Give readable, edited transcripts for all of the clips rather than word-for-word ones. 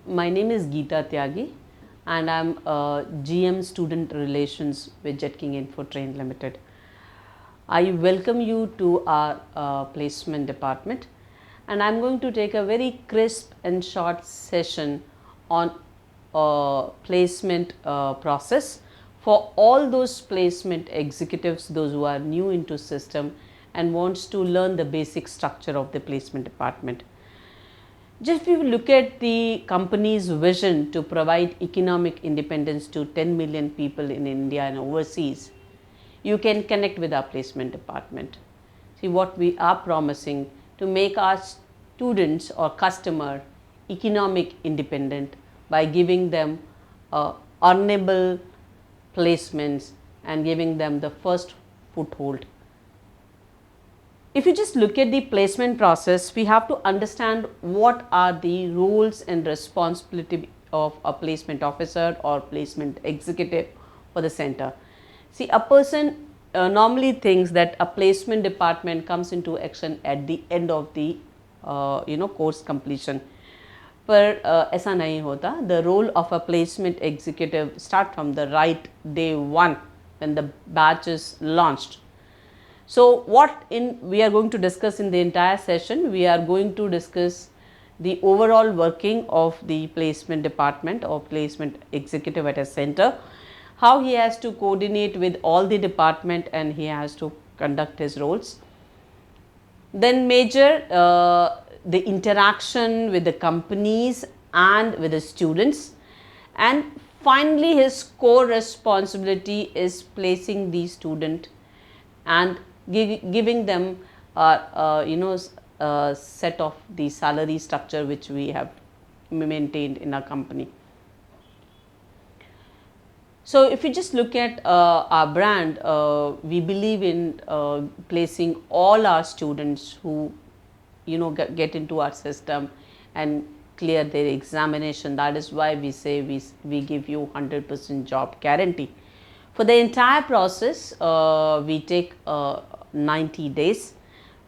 My name is Geeta Tyagi and I'm GM Student Relations with Jetking Infotrain Limited. I welcome you to our placement department, and I'm going to take a very crisp and short session on placement process for all those placement executives, those who are new into system and wants to learn the basic structure of the placement department. Just if you look at the company's vision to provide economic independence to 10 million people in India and overseas, you can connect with our placement department. See what we are promising to make our students or customer economic independent by giving them earnable placements and giving them the first foothold. If you just look at the placement process, we have to understand what are the roles and responsibility of a placement officer or placement executive for the center. See, a person normally thinks that a placement department comes into action at the end of the course completion. पर ऐसा नहीं होता. The role of a placement executive start from the right day one when the batch is launched. So what we are going to discuss in the entire session, we are going to discuss the overall working of the placement department or placement executive at a center, how he has to coordinate with all the department and he has to conduct his roles. Then major the interaction with the companies and with the students, and finally his core responsibility is placing the student and giving them set of the salary structure which we have maintained in our company. So if you just look at our brand, we believe in placing all our students who get into our system and clear their examination. That is why we say we give you 100% job guarantee. For the entire process, we take 90 days,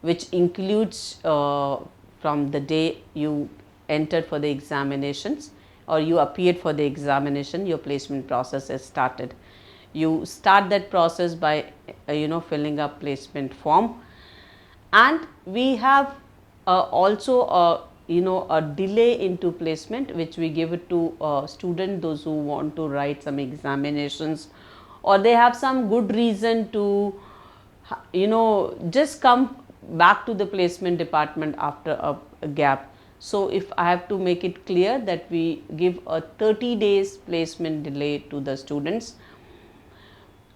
which includes from the day you entered for the examinations or you appeared for the examination, your placement process is started. You start that process by filling up placement form, and we have also a delay into placement which we give it to student, those who want to write some examinations or they have some good reason to just come back to the placement department after a gap. So if I have to make it clear that we give a 30 days placement delay to the students.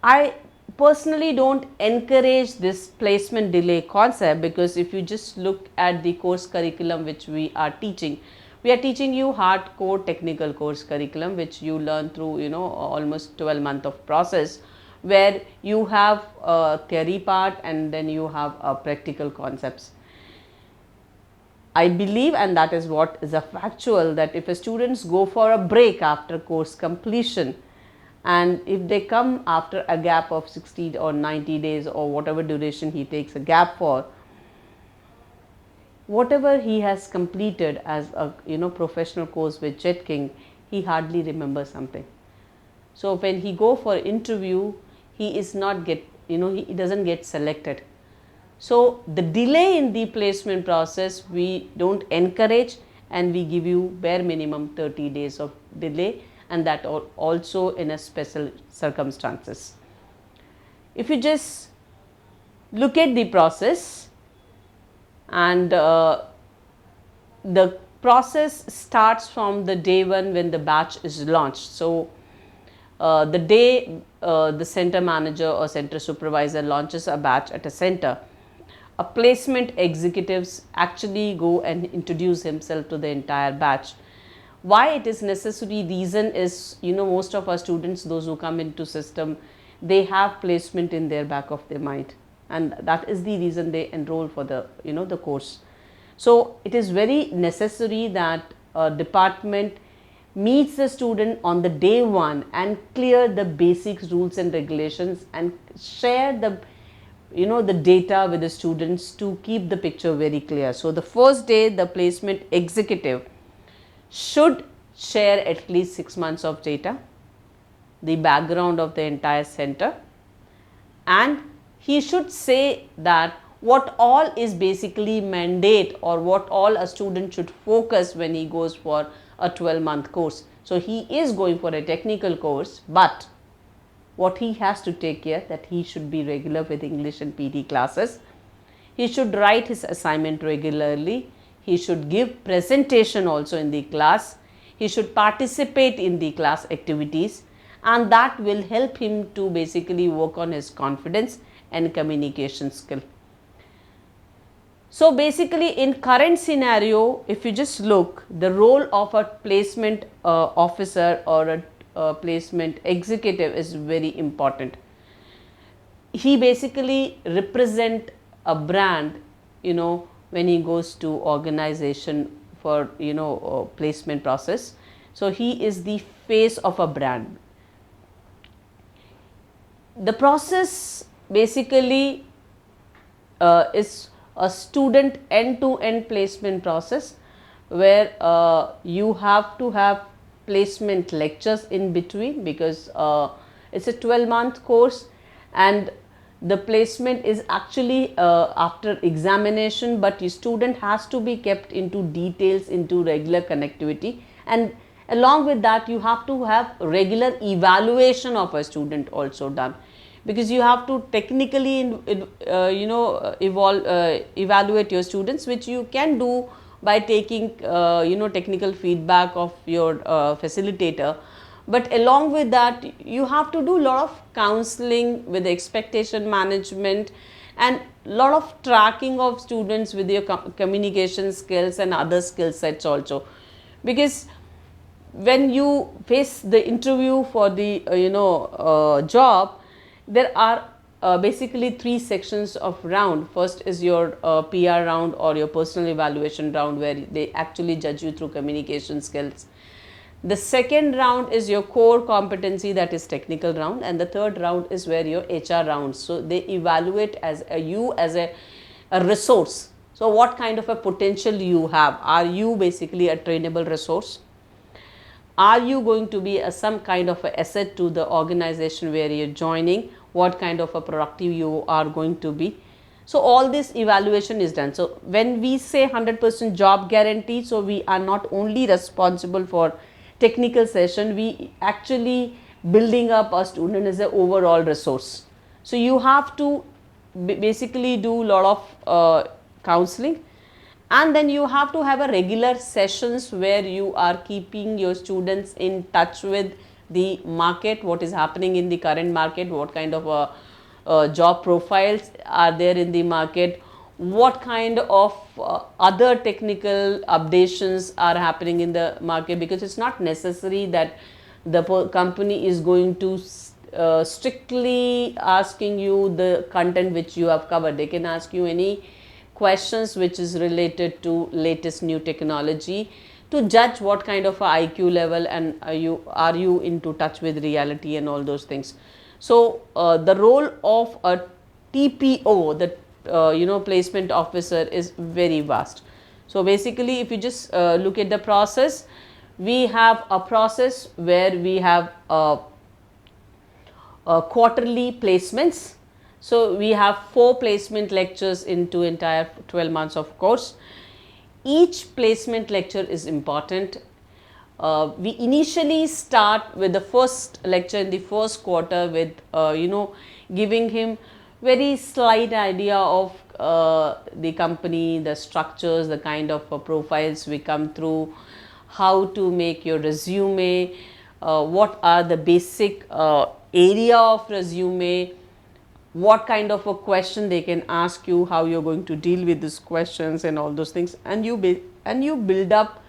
I personally don't encourage this placement delay concept, because if you just look at the course curriculum which we are teaching you hardcore technical course curriculum which you learn through almost 12 months of process, where you have a theory part and then you have a practical concepts. I believe, and that is what is a factual, that if a students go for a break after course completion and if they come after a gap of 60 or 90 days or whatever duration he takes a gap for, whatever he has completed as a professional course with Jetking, he hardly remembers something. So when he go for interview, he is not he doesn't get selected. So the delay in the placement process we don't encourage, and we give you bare minimum 30 days of delay, and that also in a special circumstances. If you just look at the process, and the process starts from the day one when the batch is launched. So the day the center manager or center supervisor launches a batch at a center, a placement executives actually go and introduce himself to the entire batch. Why it is necessary? Reason is most of our students, those who come into system, they have placement in their back of their mind, and that is the reason they enroll for the the course. So it is very necessary that a department meets the student on the day one and clear the basic rules and regulations and share the the data with the students to keep the picture very clear. So the first day the placement executive should share at least 6 months of data, the background of the entire center, and he should say that what all is basically mandate or what all a student should focus when he goes for a 12-month course. So, he is going for a technical course, but what he has to take care that he should be regular with English and PT classes. He should write his assignment regularly. He should give presentation also in the class. He should participate in the class activities, and that will help him to basically work on his confidence and communication skill. So, basically in current scenario, if you just look, the role of a placement officer or a placement executive is very important. He basically represent a brand, when he goes to organization for placement process. So, he is the face of a brand. The process basically is a student end-to-end placement process, where you have to have placement lectures in between, because it's a 12-month course, and the placement is actually after examination, but the student has to be kept into details, into regular connectivity, and along with that you have to have regular evaluation of a student also done, because you have to technically evaluate your students, which you can do by taking technical feedback of your facilitator. But along with that, you have to do a lot of counseling with expectation management and lot of tracking of students with your communication skills and other skill sets also, because when you face the interview for the job, there are basically 3 sections of round. First is your PR round or your personal evaluation round, where they actually judge you through communication skills. The second round is your core competency, that is technical round, and the third round is where your HR round. So, they evaluate as you as a resource. So, what kind of a potential you have? Are you basically a trainable resource? Are you going to be some kind of a asset to the organization where you're joining? What kind of a productive you are going to be? So, all this evaluation is done. So, when we say 100% job guarantee, so we are not only responsible for technical session, we actually building up a student as an overall resource. So, you have to basically do a lot of counseling, and then you have to have a regular sessions where you are keeping your students in touch with the market, what is happening in the current market, what kind of job profiles are there in the market, what kind of other technical updations are happening in the market, because it's not necessary that the company is going to strictly asking you the content which you have covered. They can ask you any questions which is related to latest new technology to judge what kind of a IQ level and are you into touch with reality and all those things. So, the role of a TPO, the placement officer, is very vast. So, basically if you just look at the process, we have a process where we have quarterly placements. So, we have 4 placement lectures into entire 12 months of course. Each placement lecture is important. We initially start with the first lecture in the first quarter with giving him very slight idea of the company, the structures, the kind of profiles we come through, how to make your resume, what are the basic area of resume, what kind of a question they can ask you, how you're going to deal with these questions and all those things, and you build up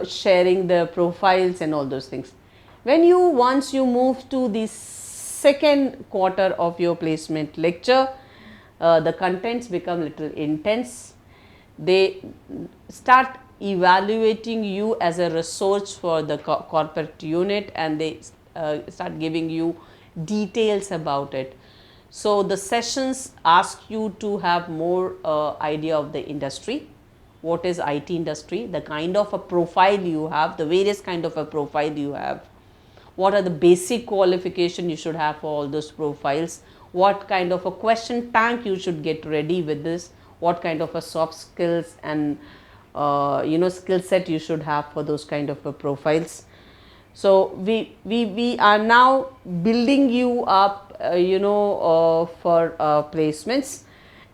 sharing the profiles and all those things. Once you move to the second quarter of your placement lecture, the contents become little intense. They start evaluating you as a resource for the corporate unit, and they start giving you details about it. So, the sessions ask you to have more idea of the industry. what is IT industry, the kind of a profile you have, the various kind of a profile you have, what are the basic qualification you should have for all those profiles, what kind of a question tank you should get ready with this, what kind of a soft skills and skill set you should have for those kind of a profiles. So we are now building you up for placements.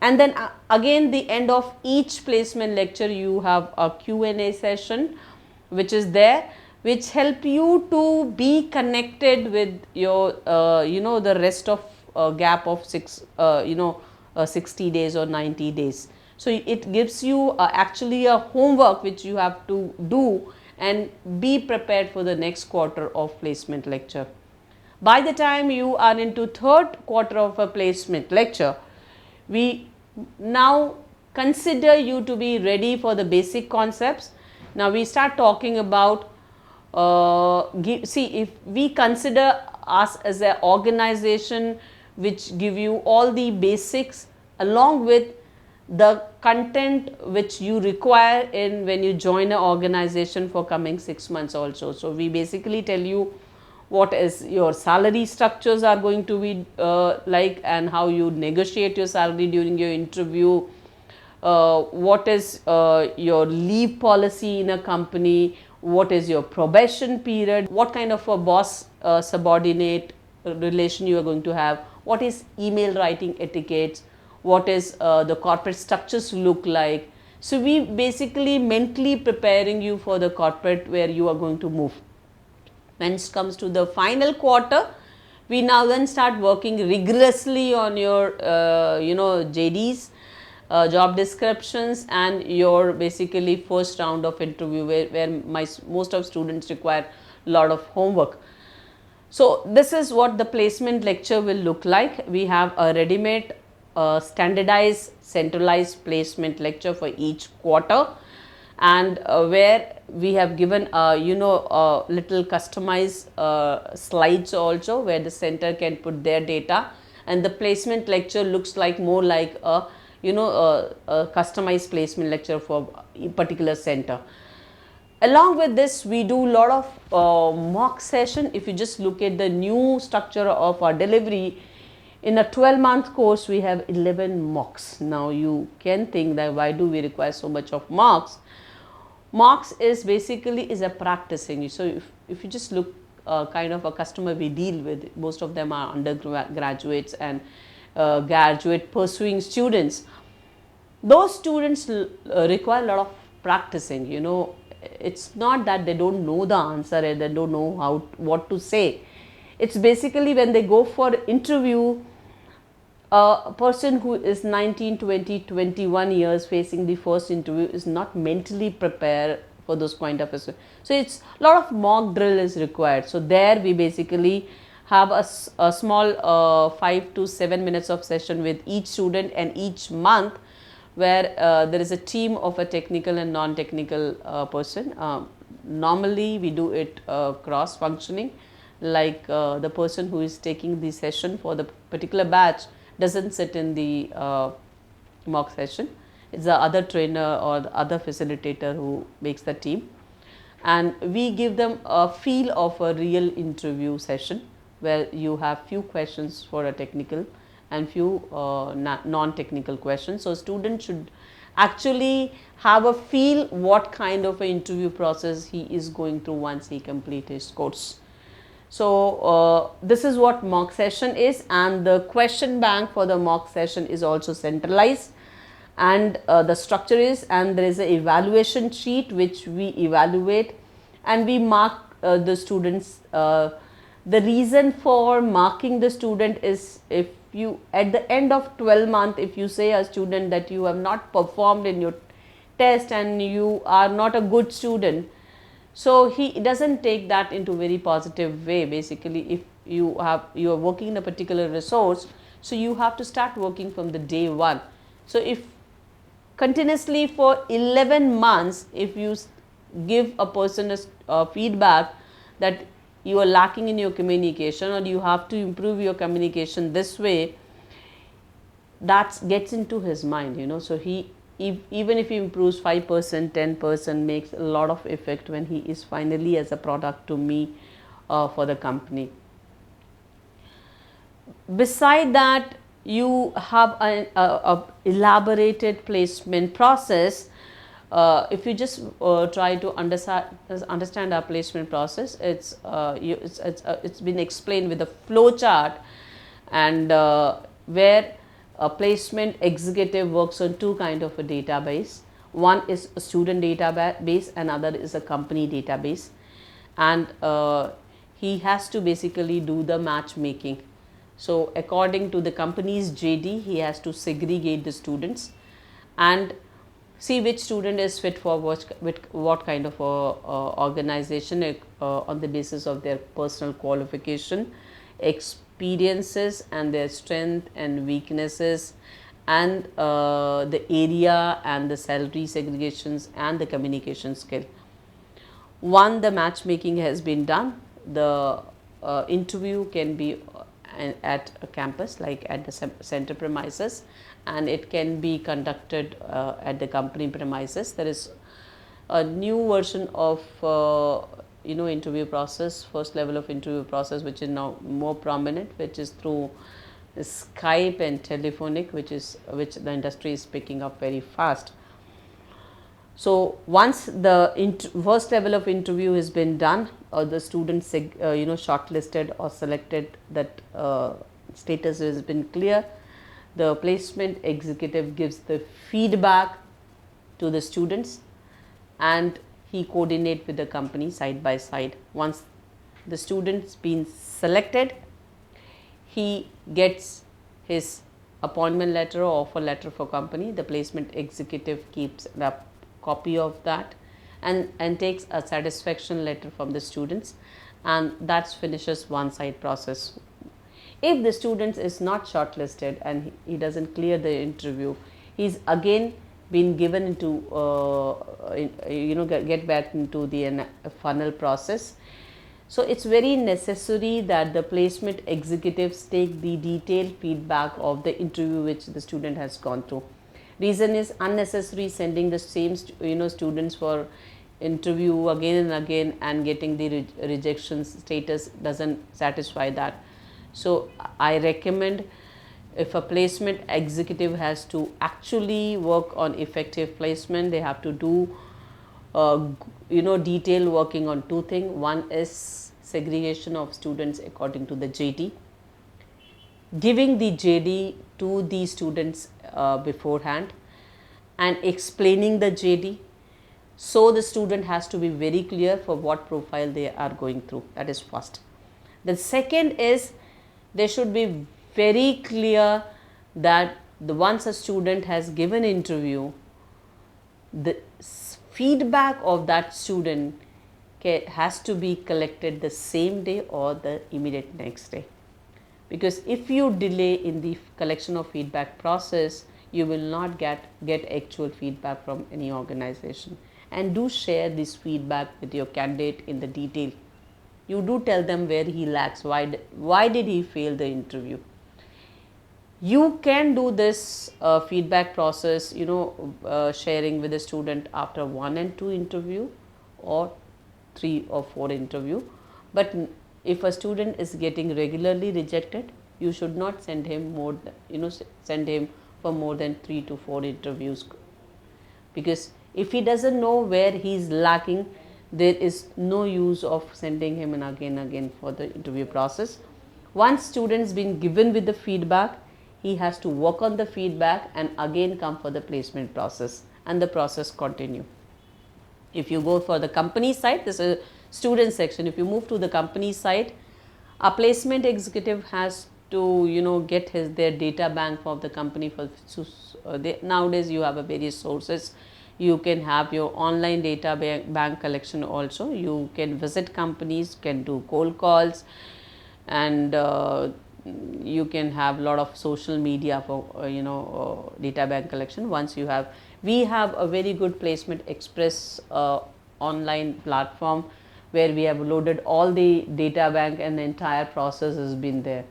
And then again, the end of each placement lecture you have a Q&A session which is there, which help you to be connected with your the rest of gap of 60 days or 90 days. So it gives you actually a homework which you have to do and be prepared for the next quarter of placement lecture. By the time you are into third quarter of a placement lecture, we now consider you to be ready for the basic concepts. Now we start talking about if we consider us as an organization which give you all the basics along with the content which you require in when you join an organization for coming 6 months also. So we basically tell you what is your salary structures are going to be like, and how you negotiate your salary during your interview, what is your leave policy in a company, what is your probation period, what kind of a boss subordinate relation you are going to have, what is email writing etiquette, what is the corporate structures look like. So we basically mentally preparing you for the corporate where you are going to move. When it comes to the final quarter, we now then start working rigorously on your JDs, job descriptions, and your basically first round of interview where most of students require a lot of homework. So this is what the placement lecture will look like. We have a ready-made standardized centralized placement lecture for each quarter, and where we have given little customized slides also, where the center can put their data, and the placement lecture looks like more like a customized placement lecture for a particular center. Along with this, we do a lot of mock session. If you just look at the new structure of our delivery, in a 12-month course, we have 11 mocks. Now you can think that why do we require so much of mocks? Mocks is basically is a practicing. So if you just look kind of a customer we deal with, most of them are undergraduates and graduate pursuing students. Those students require a lot of practicing. It's not that they don't know the answer and they don't know what to say. It's basically when they go for interview, a person who is 19, 20, 21 years facing the first interview is not mentally prepared for those kind of so it's a lot of mock drill is required. So there we basically have a small 5 to 7 minutes of session with each student, and each month where there is a team of a technical and non-technical person. Normally we do it cross functioning, like the person who is taking the session for the particular batch doesn't sit in the mock session. It's the other trainer or the other facilitator who makes the team, and we give them a feel of a real interview session where you have few questions for a technical and few non-technical questions. So students should actually have a feel what kind of an interview process he is going through once he completes his course. So this is what mock session is, and the question bank for the mock session is also centralized, and the structure is, and there is an evaluation sheet which we evaluate and we mark the students. The reason for marking the student is, if you at the end of 12 months, if you say a student that you have not performed in your test and you are not a good student, so he doesn't take that into very positive way. Basically, if you are working in a particular resource, so you have to start working from the day one. So if continuously for 11 months, if you give a person a feedback that you are lacking in your communication or you have to improve your communication this way, that gets into his mind, so he even if he improves 5%, 10%, makes a lot of effect when he is finally as a product to me for the company. Beside that, you have a elaborated placement process. If you just try to understand our placement process, it's been explained with a flow chart, and where a placement executive works on two kind of a database. One is a student database, another is a company database, and he has to basically do the matchmaking. So according to the company's JD, he has to segregate the students and see which student is fit for what kind of organization on the basis of their personal qualification, experiences, and their strength and weaknesses, and the area and the salary segregations and the communication skill. One, the matchmaking has been done, the interview can be at a campus, like at the center premises, and it can be conducted at the company premises. There is a new version of interview process, first level of interview process, which is now more prominent, which is through Skype and telephonic, which the industry is picking up very fast. So once the first level of interview has been done, the students shortlisted or selected, that status has been clear, the placement executive gives the feedback to the students, and he coordinate with the company side by side. Once the student's been selected, he gets his appointment letter or offer letter for company. The placement executive keeps a copy of that and takes a satisfaction letter from the students, and that finishes one side process. If the student is not shortlisted and he doesn't clear the interview, he's again been given into get back into the funnel process. So it's very necessary that the placement executives take the detailed feedback of the interview which the student has gone through. Reason is unnecessary sending the same students for interview again and again and getting the rejection status doesn't satisfy that. So I recommend, if a placement executive has to actually work on effective placement, they have to do detailed working on two things. One is segregation of students according to the JD, giving the JD to the students beforehand and explaining the JD. So the student has to be very clear for what profile they are going through. That is first. The second is, they should be very clear that once a student has given interview, the feedback of that student has to be collected the same day or the immediate next day. Because if you delay in the collection of feedback process, you will not get actual feedback from any organization. And do share this feedback with your candidate in the detail. You do tell them where he lacks, why did he fail the interview. You can do this feedback process, sharing with the student after 1 and 2 interview or 3 or 4 interview. But if a student is getting regularly rejected, you should not send him send him for more than 3 to 4 interviews, because if he doesn't know where he is lacking, there is no use of sending him and again for the interview process. Once students been given with the feedback, he has to work on the feedback and again come for the placement process, and the process continue. If you go for the company side, this is a student section. If you move to the company side, a placement executive has to get their data bank for the company. Nowadays you have a various sources. You can have your online data bank collection also. You can visit companies, can do cold calls, and you can have a lot of social media for data bank collection. Once you have, we have a very good placement express online platform where we have loaded all the data bank and the entire process has been there.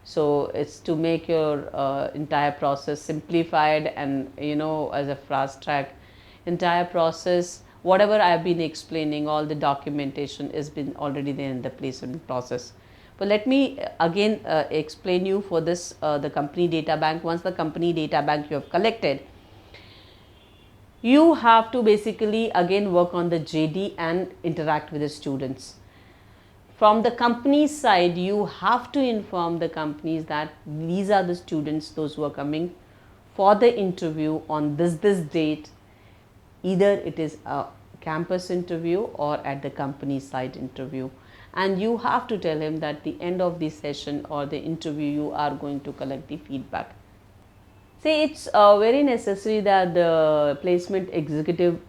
So it's to make your entire process simplified, and as a fast track entire process, whatever I have been explaining, all the documentation has been already there in the placement process. But let me again explain you for this the company data bank. Once the company data bank you have collected, you have to basically again work on the JD and interact with the students. From the company's side, you have to inform the companies that these are the students, those who are coming for the interview on this date. Either it is a campus interview or at the company side interview, and you have to tell him that the end of the session or the interview you are going to collect the feedback. See, it's very necessary that the placement executive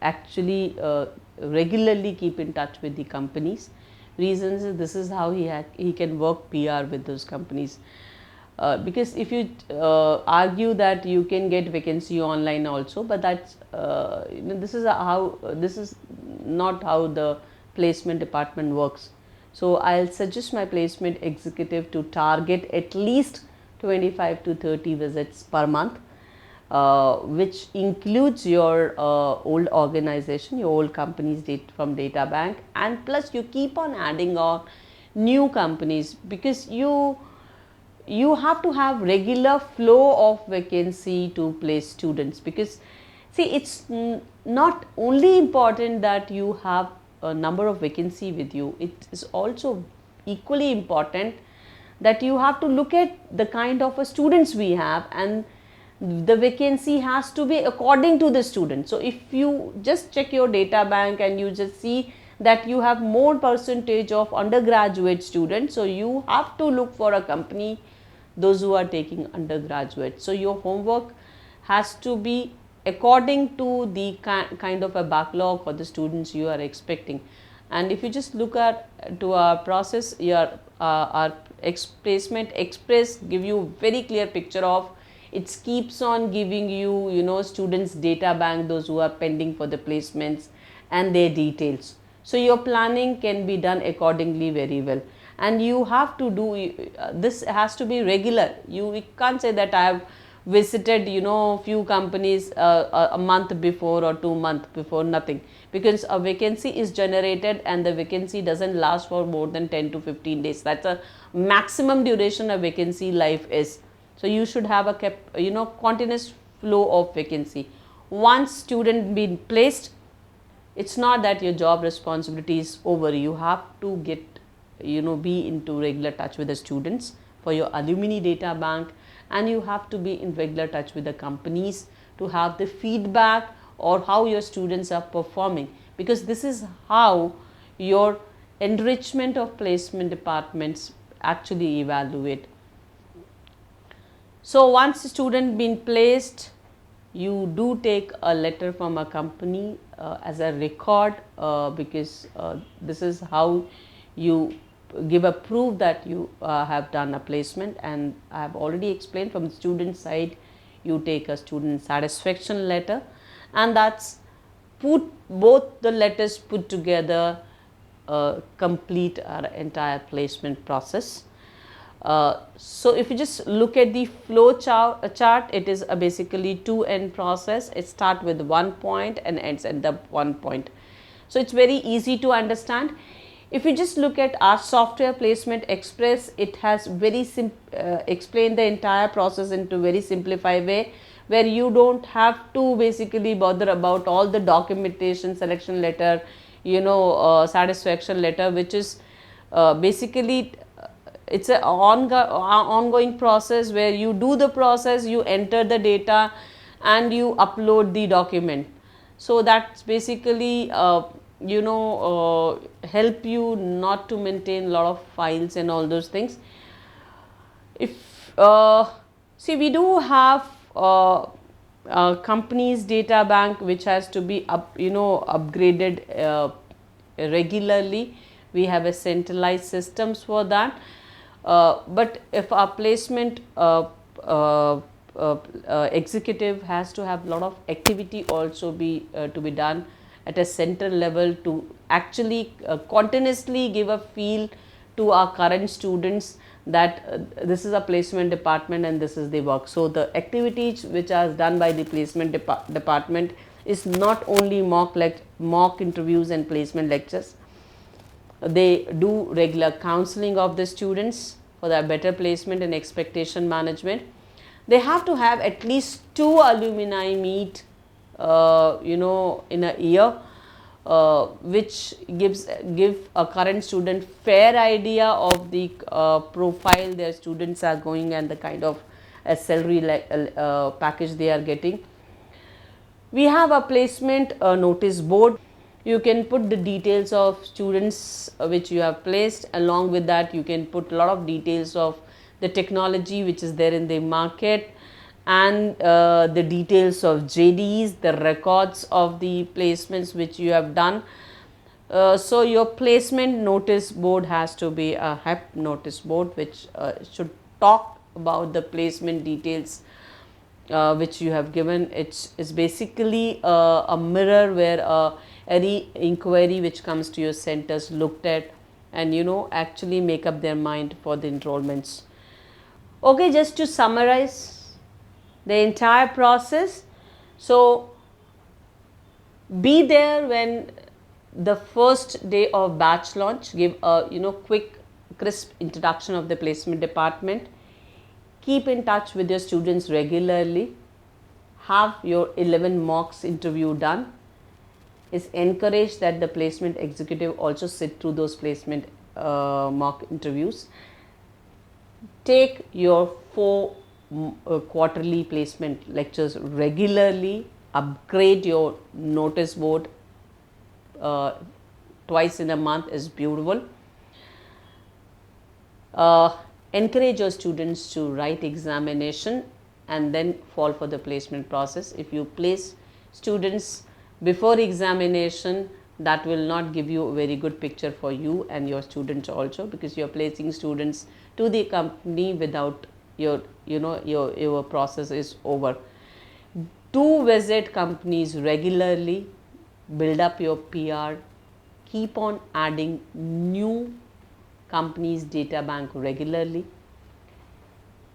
actually regularly keep in touch with the companies. Reasons is this is how he can work PR with those companies. Because if you argue that you can get vacancy online also, but that's this is not how the placement department works. So I'll suggest my placement executive to target at least 25 to 30 visits per month, which includes your old organization, your old company's from data bank, and plus you keep on adding on new companies, because you have to have regular flow of vacancy to place students. Because see, it's not only important that you have a number of vacancy with you, it is also equally important that you have to look at the kind of students we have, and the vacancy has to be according to the student. So if you just check your data bank and you just see that you have more percentage of undergraduate students, so you have to look for a company those who are taking undergraduate. So your homework has to be according to the kind of a backlog for the students you are expecting. And if you just look at to our process, our placement express give you very clear picture of, it keeps on giving you students data bank, those who are pending for the placements and their details. So your planning can be done accordingly very well, and you have to do this has to be regular. You can't say that I have visited few companies a month before or 2 months before, nothing, because a vacancy is generated and the vacancy doesn't last for more than 10 to 15 days. That's a maximum duration of vacancy life is. So you should have a continuous flow of vacancy. Once student been placed, it's not that your job responsibility is over. You have to get be into regular touch with the students for your alumni data bank, and you have to be in regular touch with the companies to have the feedback or how your students are performing, because this is how your enrichment of placement departments actually evaluate. So once a student been placed, you do take a letter from a company as a record, because this is how you give a proof that you have done a placement. And I have already explained, from the student side you take a student satisfaction letter, and that's both the letters put together complete our entire placement process. So if you just look at the flow chart, it is a basically 2-end process. It starts with one point and ends at the one point. So it's very easy to understand. If you just look at our software placement express, it has very explained the entire process into very simplified way, where you don't have to basically bother about all the documentation, selection letter, satisfaction letter, which is basically it's an ongoing process where you do the process, you enter the data and you upload the document. So that's basically help you not to maintain a lot of files and all those things. If see, we do have company's data bank which has to be upgraded regularly. We have a centralized systems for that. But if our placement executive has to have a lot of activity also to be done at a central level to actually continuously give a feel to our current students that this is a placement department and this is the work. So the activities which are done by the placement department is not only mock interviews and placement lectures. They do regular counseling of the students for their better placement and expectation management. They have to have at least 2 alumni meet in a year, which give a current student fair idea of the profile their students are going and the kind of salary package they are getting. We have a placement notice board. You can put the details of students which you have placed. Along with that, you can put a lot of details of the technology which is there in the market, and the details of JDs, the records of the placements which you have done. So your placement notice board has to be a HEP notice board, which should talk about the placement details which you have given. It's basically a mirror where any inquiry which comes to your centers looked at, and actually make up their mind for the enrollments. Okay, just to summarize the entire process. So be there when the first day of batch launch. Give a quick crisp introduction of the placement department. Keep in touch with your students regularly. Have your 11 mocks interview done. Is encouraged that the placement executive also sit through those placement mock interviews. Take your 4 quarterly placement lectures regularly. Upgrade your notice board twice in a month is beautiful. Encourage your students to write examination and then fall for the placement process. If you place students before examination, that will not give you a very good picture for you and your students also, because you are placing students to the company without your process is over. Do visit companies regularly, build up your PR, keep on adding new companies data bank regularly.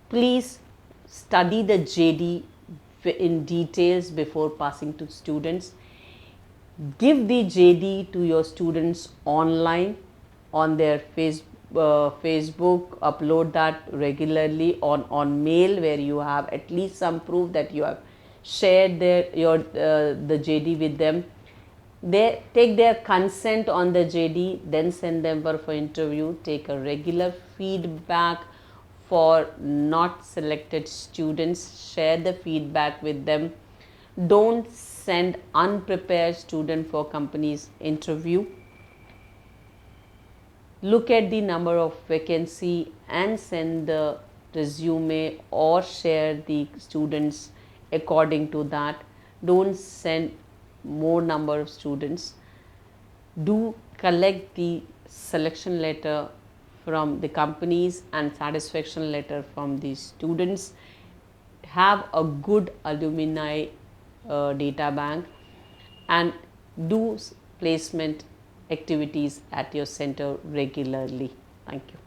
Please study the JD in details before passing to students. Give the JD to your students online on their Facebook. Upload that regularly on mail, where you have at least some proof that you have shared the JD with them. They take their consent on the JD, then send them for interview. Take a regular feedback for not selected students. Share the feedback with them. Don't send unprepared student for company's interview. Look at the number of vacancy and send the resume or share the students according to that. Don't send more number of students. Do collect the selection letter from the companies and satisfaction letter from the students. Have a good alumni data bank, and do placement activities at your center regularly. Thank you.